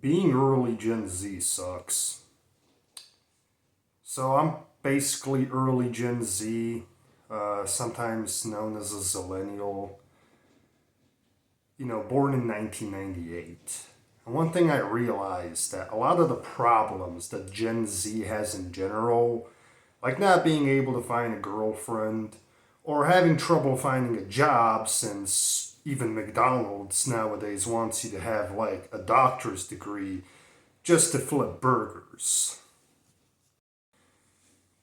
Being early Gen Z sucks. So I'm basically early Gen Z, sometimes known as a zillennial, born in 1998. And one thing I realized that a lot of the problems that Gen Z has in general, like not being able to find a girlfriend or having trouble finding a job since even McDonald's nowadays wants you to have like a doctor's degree just to flip burgers.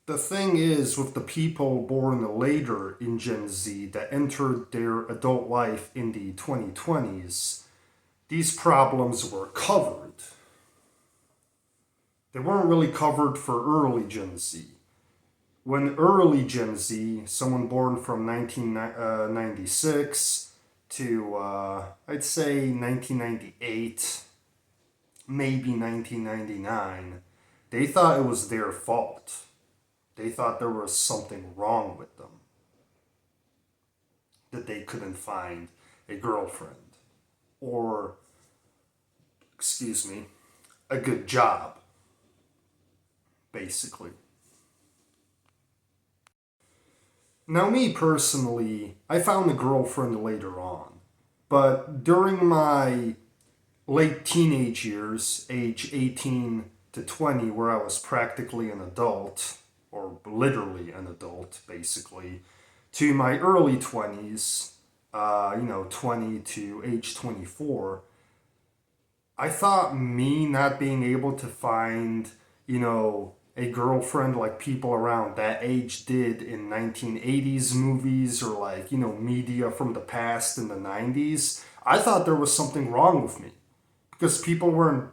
The thing is, with the people born later in Gen Z that entered their adult life in the 2020s, these problems were covered. They weren't really covered for early Gen Z. When early Gen Z, someone born from 1996 to, I'd say, 1998, maybe 1999, they thought it was their fault. They thought there was something wrong with them, that they couldn't find a girlfriend or, excuse me, a good job, basically. Now, me personally, I found a girlfriend later on, but during my late teenage years, age 18 to 20, where I was practically an adult, or literally an adult, basically, to my early 20s, 20 to age 24, I thought me not being able to find, a girlfriend like people around that age did in 1980s movies or like, media from the past in the 90s, I thought there was something wrong with me because people weren't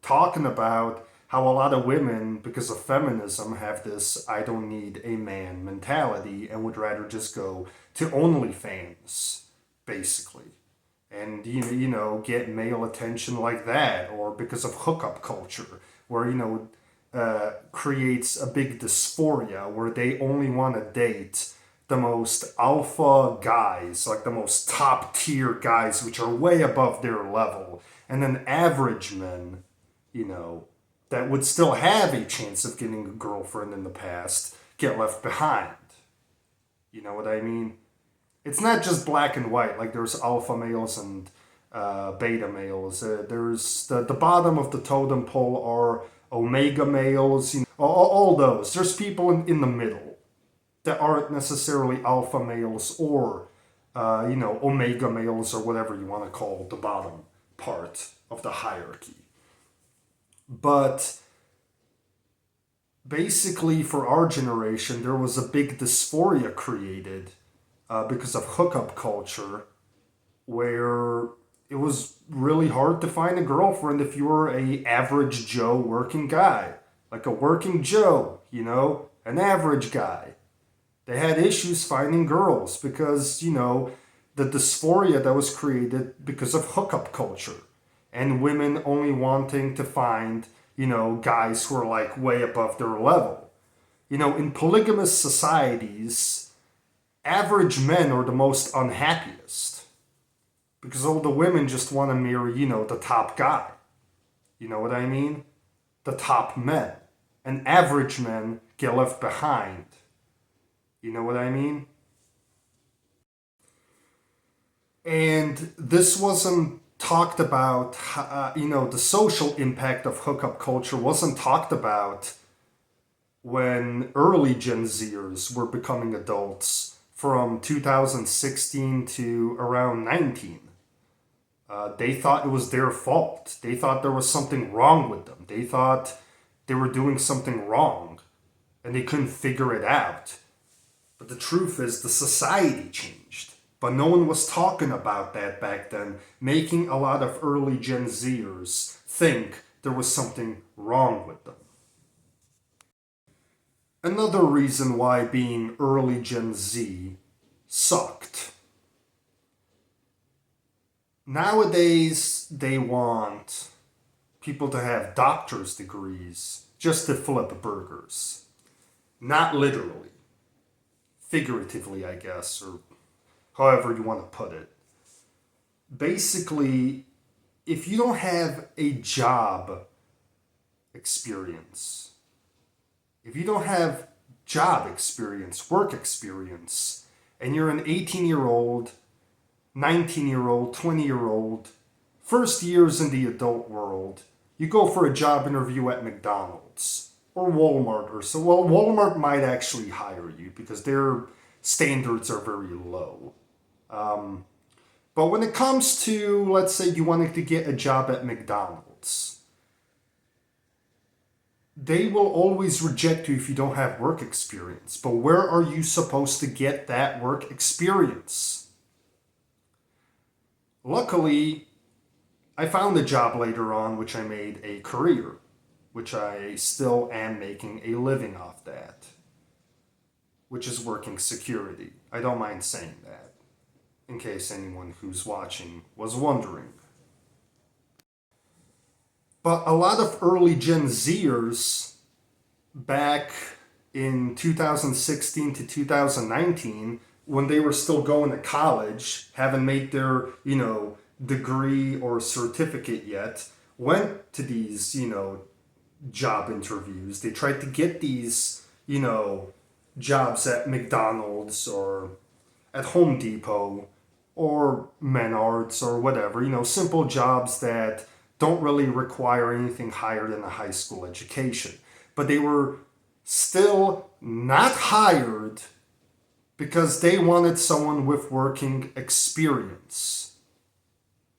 talking about how a lot of women, because of feminism, have this I don't need a man mentality and would rather just go to OnlyFans, basically. And, get male attention like that, or because of hookup culture, where, creates a big dysphoria where they only want to date the most alpha guys, like the most top tier guys, which are way above their level. And then average men, you know, that would still have a chance of getting a girlfriend in the past get left behind. You know what I mean? It's not just black and white. Like there's alpha males and beta males. There's the bottom of the totem pole are omega males. All those. There's people in the middle that aren't necessarily alpha males or omega males or whatever you want to call the bottom part of the hierarchy. But basically, for our generation, there was a big dysphoria created because of hookup culture, where it was really hard to find a girlfriend if you were a average Joe working guy, like a working Joe, an average guy. They had issues finding girls because the dysphoria that was created because of hookup culture and women only wanting to find guys who are like way above their level. In polygamous societies, average men are the most unhappiest because all the women just want to marry, the top guy. You know what I mean? The top men. And average men get left behind. You know what I mean? And this wasn't talked about, the social impact of hookup culture wasn't talked about when early Gen Zers were becoming adults from 2016 to around 19. They thought it was their fault. They thought there was something wrong with them. They thought they were doing something wrong and they couldn't figure it out. But the truth is, the society changed. But no one was talking about that back then, making a lot of early Gen Zers think there was something wrong with them. Another reason why being early Gen Z sucked. Nowadays, they want people to have doctor's degrees just to flip burgers. Not literally. Figuratively, I guess, or however you want to put it. Basically, if you don't have a job experience, if you don't have job experience, work experience, and you're an 18-year-old, 19-year-old, 20-year-old, first years in the adult world, you go for a job interview at McDonald's or Walmart or so. Well, Walmart might actually hire you because their standards are very low. But when it comes to, let's say, you wanted to get a job at McDonald's, they will always reject you if you don't have work experience. But where are you supposed to get that work experience? Luckily, I found a job later on which I made a career, which I still am making a living off that, which is working security. I don't mind saying that, in case anyone who's watching was wondering. But a lot of early Gen Zers back in 2016 to 2019, when they were still going to college, haven't made their, degree or certificate yet, went to these, job interviews. They tried to get these, jobs at McDonald's or at Home Depot or Menards or whatever, simple jobs that don't really require anything higher than a high school education. But they were still not hired because they wanted someone with working experience,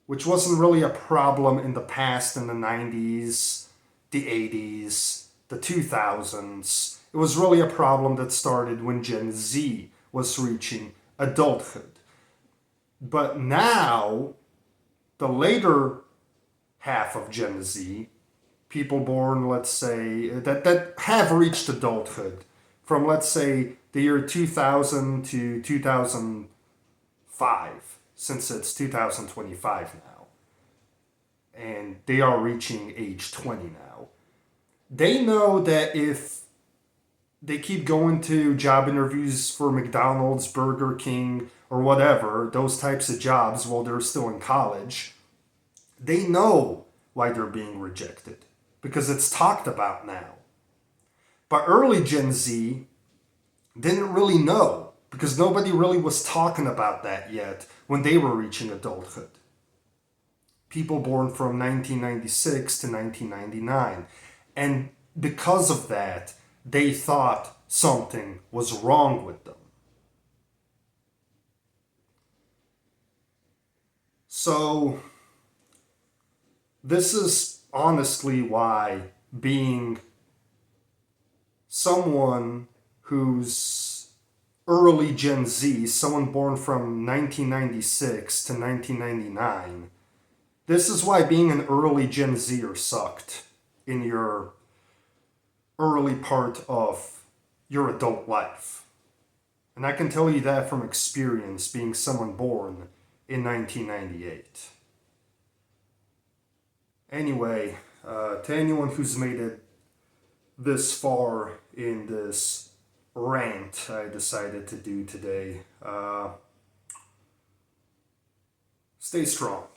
which wasn't really a problem in the past, in the 90s, the 80s, the 2000s. It was really a problem that started when Gen Z was reaching adulthood. But now, the later half of Gen Z, people born, let's say, that have reached adulthood, from, let's say, the year 2000 to 2005, since it's 2025 now, and they are reaching age 20 now. They know that if they keep going to job interviews for McDonald's, Burger King, or whatever, those types of jobs while they're still in college, they know why they're being rejected because it's talked about now. But early Gen Z didn't really know because nobody really was talking about that yet when they were reaching adulthood. People born from 1996 to 1999. And because of that, they thought something was wrong with them. So, this is honestly why being someone who's early Gen Z, someone born from 1996 to 1999, this is why being an early Gen Zer sucked in your early part of your adult life. And I can tell you that from experience, being someone born in 1998. Anyway, to anyone who's made it this far in this rant I decided to do today, stay strong.